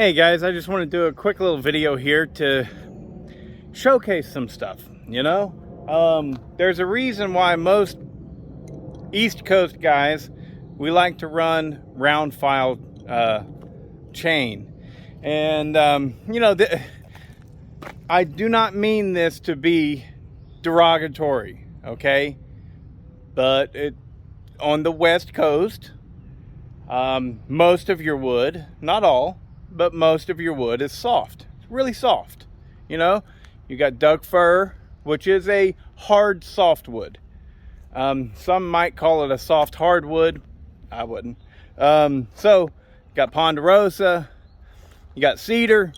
Hey guys, I just want to do a quick little video here to showcase some stuff, There's a reason why most East Coast guys, we like to run round file chain. And, I do not mean this to be derogatory, okay? But on the West Coast, most of your wood, not all, but most of your wood is soft. It's really soft. You got Doug fir, which is a hard softwood. Some might call it a soft hardwood. I wouldn't. So you got ponderosa, you got cedar,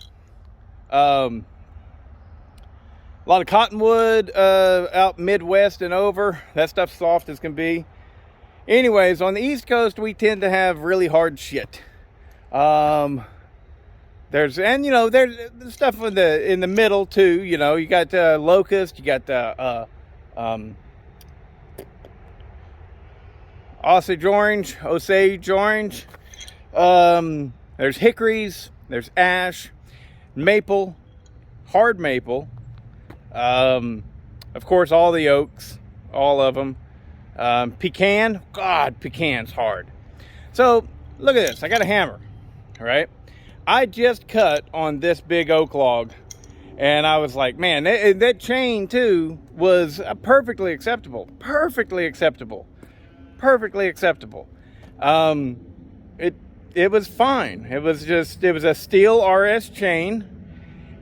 a lot of cottonwood out Midwest and over. That stuff's soft as can be. Anyways, on the East Coast, we tend to have really hard shit. There's stuff in the middle too. You got locust, you got Osage orange. There's hickories, there's ash, maple, hard maple. Of course, all the oaks, all of them. Pecan, God, pecan's hard. So look at this. I got a hammer, all right? I just cut on this big oak log, and I was like, man, that chain too was perfectly acceptable. It was fine. It was a steel RS chain,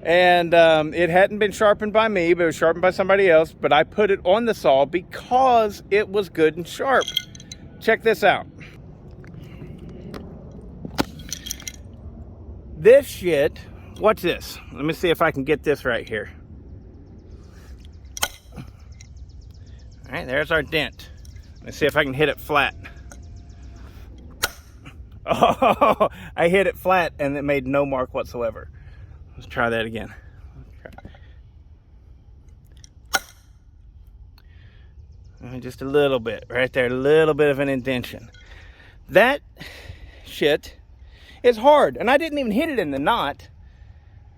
and it hadn't been sharpened by me, but it was sharpened by somebody else. But I put it on the saw because it was good and sharp. Check this out. This shit, watch this. Let me see if I can get this right here. All right, there's our dent. Let's see if I can hit it flat. Oh, I hit it flat and it made no mark whatsoever. Let's try that again. Just a little bit right there, a little bit of an indentation. That shit is hard, and I didn't even hit it in the knot.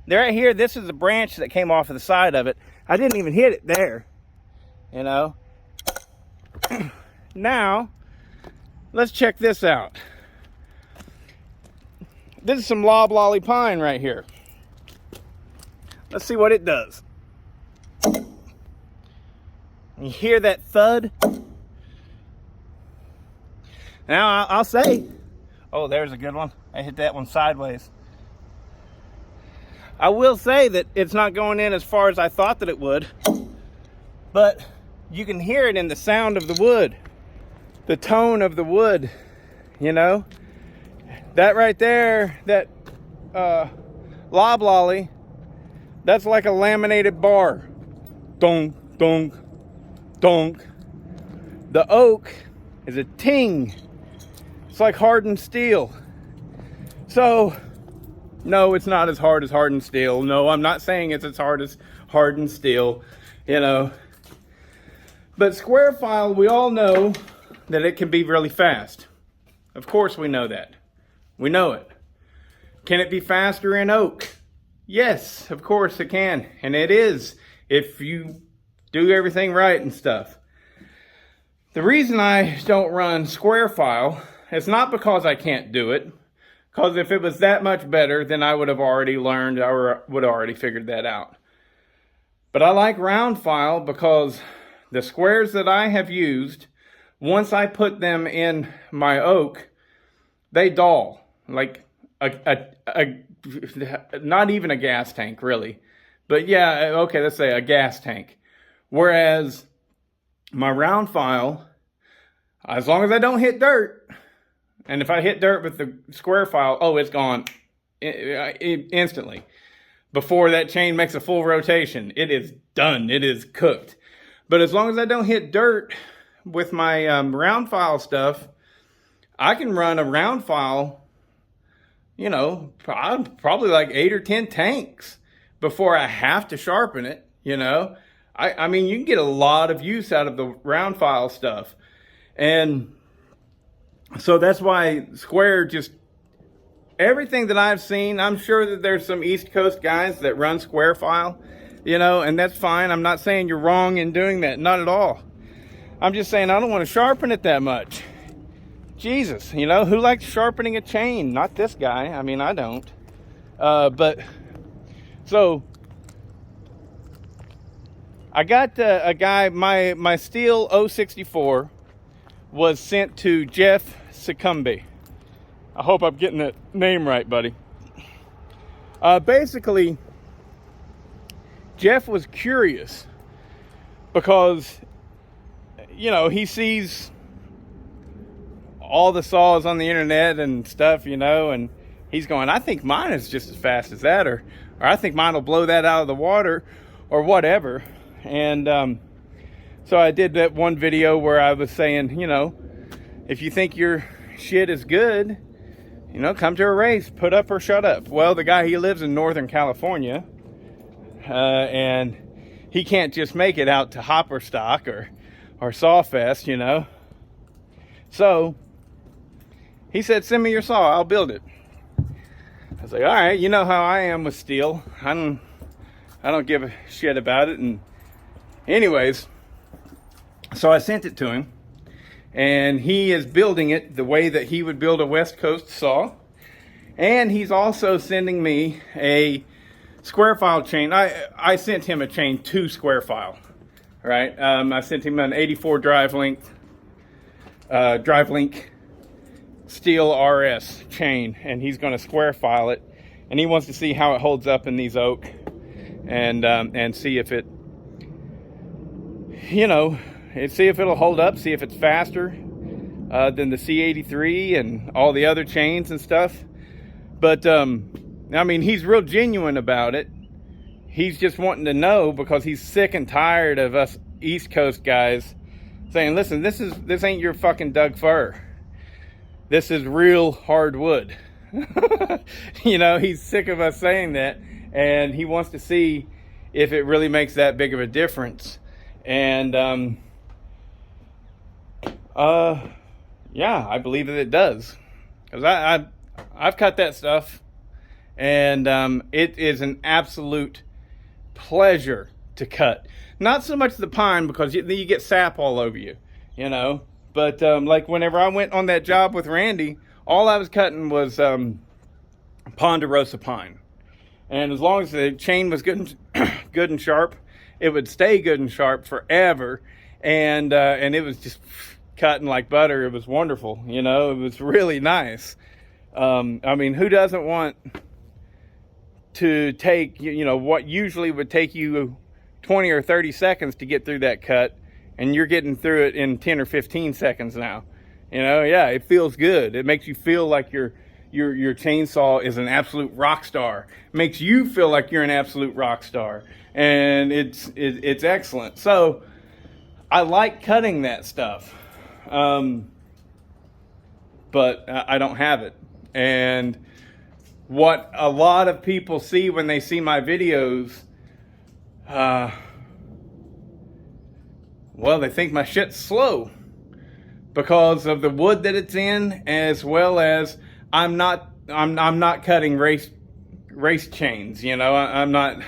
Right here, this is the branch that came off of the side of it. I didn't even hit it there, Now, let's check this out. This is some loblolly pine right here. Let's see what it does. You hear that thud? Now, I'll say, oh, there's a good one. I hit that one sideways. I will say that it's not going in as far as I thought that it would, but you can hear it in the sound of the wood, the tone of the wood, That right there, that loblolly, that's like a laminated bar. Donk, donk, donk. The oak is a ting. It's like hardened steel. So, no, it's not as hard as hardened steel. No, I'm not saying it's as hard as hardened steel, But square file, we all know that it can be really fast. Of course we know that. We know it. Can it be faster in oak? Yes, of course it can. And it is, if you do everything right and stuff. The reason I don't run square file is not because I can't do it. Because if it was that much better, then I would have already learned or would have already figured that out. But I like round file because the squares that I have used, once I put them in my oak, they dull. Like not even a gas tank, really. But yeah, okay, let's say a gas tank. Whereas my round file, as long as I don't hit dirt, and if I hit dirt with the square file, oh, it's gone instantly. Before that chain makes a full rotation, it is done. It is cooked. But as long as I don't hit dirt with my round file stuff, I can run a round file, probably like 8 or 10 tanks before I have to sharpen it, I mean, you can get a lot of use out of the round file stuff. And so that's why square just everything that I've seen, I'm sure that there's some East Coast guys that run square file, you know, and that's fine. I'm not saying you're wrong in doing that, not at all. I'm just saying I don't want to sharpen it that much. Jesus, you know, who likes sharpening a chain? Not this guy. I mean, I don't. But so I got a guy, my Stihl 064 was sent to Jeff Succumbi. I hope I'm getting that name right, buddy. Basically, Jeff was curious because, you know, he sees all the saws on the internet and stuff, you know, and he's going, I think mine is just as fast as that, or I think mine will blow that out of the water, or whatever. And so I did that one video where I was saying, you know, if you think your shit is good, you know, come to a race, put up or shut up. Well, the guy, he lives in Northern California, and he can't just make it out to Hopper Stock or Sawfest, you know. So he said, send me your saw, I'll build it. I was like, all right, you know how I am with steel. I don't give a shit about it. And anyways, so I sent it to him, and he is building it the way that he would build a West Coast saw. And he's also sending me a square file chain. I sent him a chain 2 square file, right? I sent him an 84 drive link Stihl RS chain, and he's going to square file it, and he wants to see how it holds up in these oak, and see if it, you know, see if it'll hold up, see if it's faster than the C83 and all the other chains and stuff. But I mean, he's real genuine about it. He's just wanting to know because he's sick and tired of us East Coast guys saying, listen, this ain't your fucking Doug fir. This is real hardwood. You know, he's sick of us saying that, and he wants to see if it really makes that big of a difference. And yeah, I believe that it does, because I've cut that stuff, and it is an absolute pleasure to cut. Not so much the pine, because you get sap all over you, you know. But like whenever I went on that job with Randy, all I was cutting was Ponderosa pine, and as long as the chain was good and sharp, it would stay good and sharp forever. And it was just cutting like butter. It was wonderful, you know. It was really nice. I mean, who doesn't want to take, you know, what usually would take you 20 or 30 seconds to get through that cut, and you're getting through it in 10 or 15 seconds now. You know, yeah, it feels good. It makes you feel like your chainsaw is an absolute rock star. It makes you feel like you're an absolute rock star, and it's excellent. So I like cutting that stuff, but I don't have it. And what a lot of people see when they see my videos, well, they think my shit's slow because of the wood that it's in, as well as I'm not cutting race chains. You know, I'm not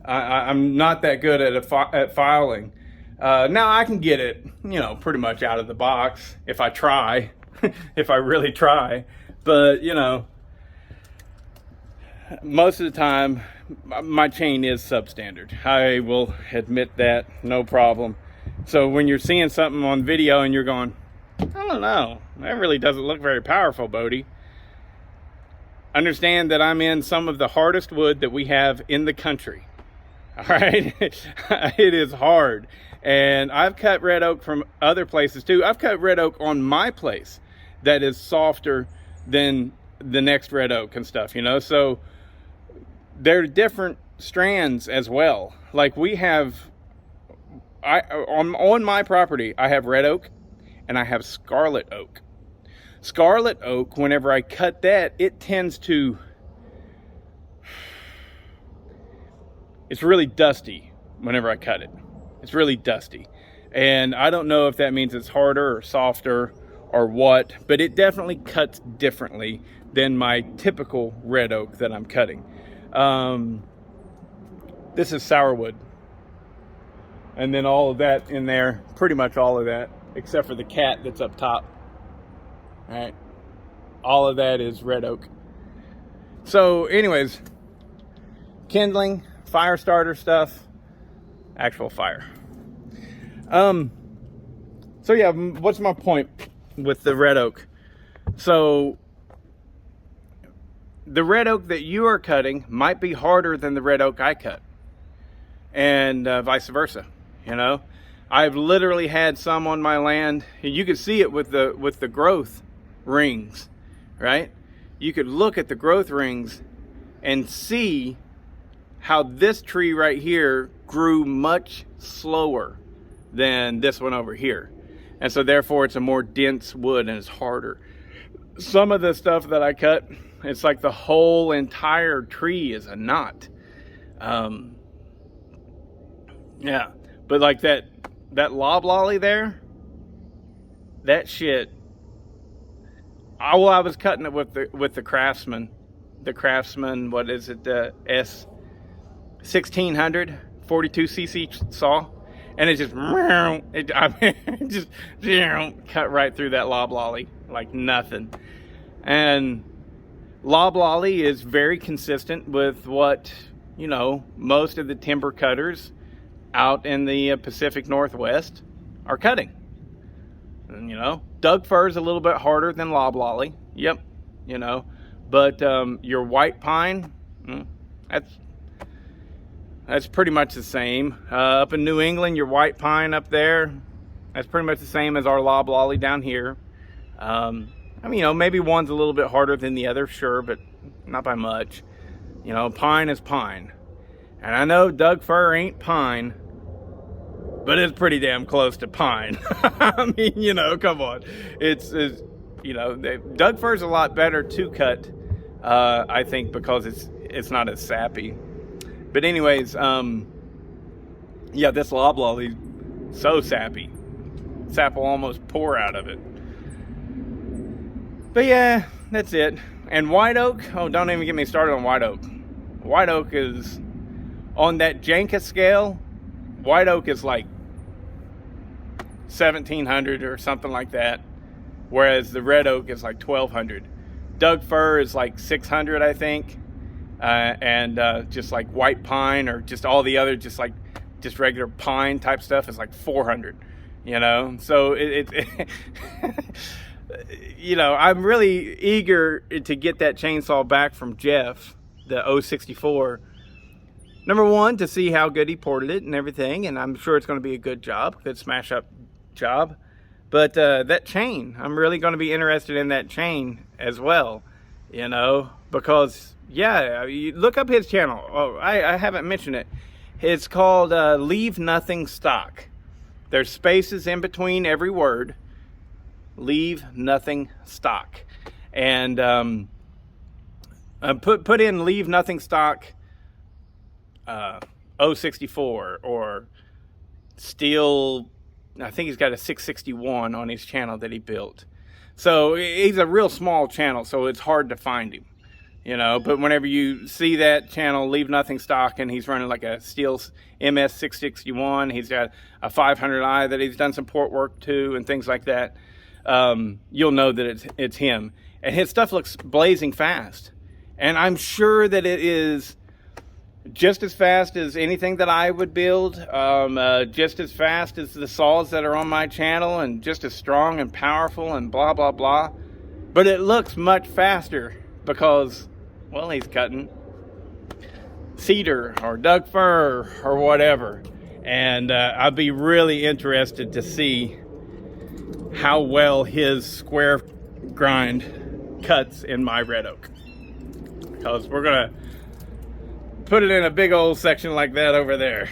that good at filing. Now I can get it, you know, pretty much out of the box if I try, if I really try. But you know, most of the time my chain is substandard. I will admit that, no problem. So when you're seeing something on video and you're going, I don't know, that really doesn't look very powerful, Bodie, understand that I'm in some of the hardest wood that we have in the country. All right. It is hard. And I've cut red oak from other places too. I've cut red oak on my place that is softer than the next red oak and stuff, you know. So there are different strands as well. Like we have, on my property, I have red oak and I have scarlet oak. Scarlet oak, whenever I cut that, it tends to, it's really dusty whenever I cut it. It's really dusty. And I don't know if that means it's harder or softer or what, but it definitely cuts differently than my typical red oak that I'm cutting. This is sourwood. And then all of that in there, pretty much all of that, except for the cat that's up top. All right. All of that is red oak. So anyways, kindling, fire starter stuff, actual fire. So yeah, what's my point with the red oak? So the red oak that you are cutting might be harder than the red oak I cut, and vice versa. You know, I've literally had some on my land, and you can see it with the growth rings, right? You could look at the growth rings and see how this tree right here grew much slower than this one over here. And so therefore it's a more dense wood and it's harder. Some of the stuff that I cut, it's like the whole entire tree is a knot. Yeah, but like that loblolly there, that shit. I was cutting it with the Craftsman. The Craftsman, what is it? The S1600 42cc saw, and it just cut right through that loblolly like nothing. And loblolly is very consistent with what, you know, most of the timber cutters out in the Pacific Northwest are cutting. And, you know, Doug fir is a little bit harder than loblolly. Yep, you know, but your white pine, that's pretty much the same. Up in New England, your white pine up there, that's pretty much the same as our loblolly down here. I mean, you know, maybe one's a little bit harder than the other, sure, but not by much. You know, pine is pine. And I know Doug fir ain't pine, but it's pretty damn close to pine. I mean, you know, come on. It's you know, Doug fir is a lot better to cut, I think, because it's not as sappy. But anyways, yeah, this loblolly, so sappy. Sap will almost pour out of it. But yeah, that's it. And white oak, oh, don't even get me started on white oak. White oak is, on that Janka scale, white oak is like 1700 or something like that, whereas the red oak is like 1200. Doug fir is like 600, I think, and just like white pine or just all the other just regular pine type stuff is like 400. You know, so it you know, I'm really eager to get that chainsaw back from Jeff, the 064. Number one, to see how good he ported it and everything, and I'm sure it's going to be a good job, good smash up job. But that chain, I'm really going to be interested in that chain as well, you know, because yeah, you look up his channel. Oh, I haven't mentioned it. It's called Leave Nothing Stock. There's spaces in between every word. Leave Nothing Stock. And put in Leave Nothing Stock 064 or Steel. I think he's got a 661 on his channel that he built. So he's a real small channel, so it's hard to find him, you know. But whenever you see that channel, Leave Nothing Stock, and he's running like a Steel MS 661, he's got a 500i that he's done some port work to and things like that. You'll know that it's him. And his stuff looks blazing fast. And I'm sure that it is just as fast as anything that I would build, just as fast as the saws that are on my channel, and just as strong and powerful and blah, blah, blah. But it looks much faster because, well, he's cutting cedar or Doug fir or whatever. And I'd be really interested to see how well his square grind cuts in my red oak, because we're gonna put it in a big old section like that over there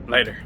later.